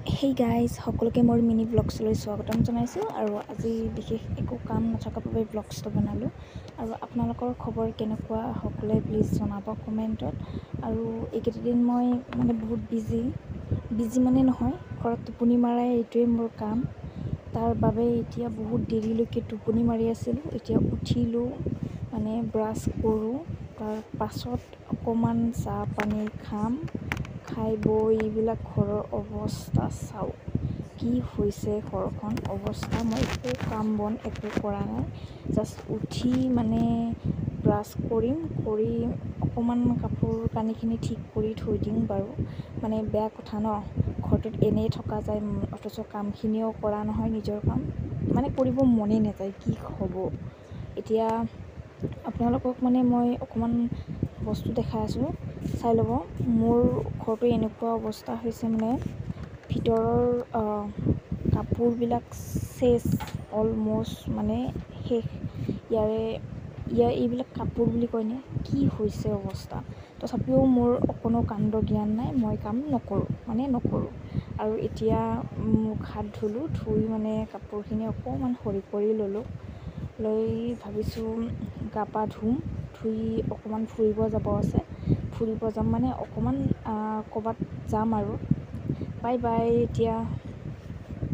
Hey guys, সকলোকে মোৰ mini ব্লগছলৈ স্বাগতম জনাইছোঁ। আৰু আজি বিশেষ একো কাম নথকাৰ বাবে ব্লগছটো বনালোঁ। আৰু আপোনালোকৰ খবৰ কেনেকুৱা সকলোৱে প্লিজ জনাব কমেণ্টত। আৰু এইকেইদিন মই বহুত বিজি মানে নহয়, ঘৰত টোপনি মাৰাই এইটোৱে মোৰ কাম। তাৰ বাবে এতিয়া বহুত দেৰিলৈকে টোপনি মাৰি আছিলোঁ। এতিয়া উঠিলোঁ, ব্ৰাছ কৰোঁ, তাৰ পাছত অকণমান চাহ পানী খাম। খাই বৈ এইবিলাক ঘৰৰ অৱস্থা চাওঁ, কি হৈছে ঘৰখন অৱস্থা। মই একো কাম বন একো কৰা নাই, জাষ্ট উঠি ব্ৰাছ কৰিম, কৰি অকণমান কাপোৰ কানিখিনি ঠিক কৰি থৈ দিম বাৰু। বেয়া কথা ন, ঘৰটোত এনেই থকা যায় অথচ কামখিনিও কৰা নহয়। নিজৰ কাম কৰিব মনেই নাযায়, কি হ'ব। এতিয়া আপোনালোকক মই অকণমান বস্তু দেখাই আছোঁ, চাই ল'ব। মোৰ ঘৰটো এনেকুৱা অৱস্থা হৈছে, ভিতৰৰ কাপোৰবিলাক চেচ, অলম'ষ্ট শেষ। এইবিলাক কাপোৰ বুলি কয়নে, কি হৈছে অৱস্থা। তথাপিও মোৰ অকণো কাণ্ড জ্ঞান নাই, মই কাম নকৰোঁ। আৰু এতিয়া মুখ হাত ধুলোঁ, ধুই কাপোৰখিনি অকণমান সৰি কৰি ল'লোঁ। লৈ ভাবিছোঁ গা পা ধুই অকণমান ফুৰিব যাব আছে। ফুৰিব যাম অকণমান ক'ৰবাত যাম আৰু। বাই বাই, এতিয়া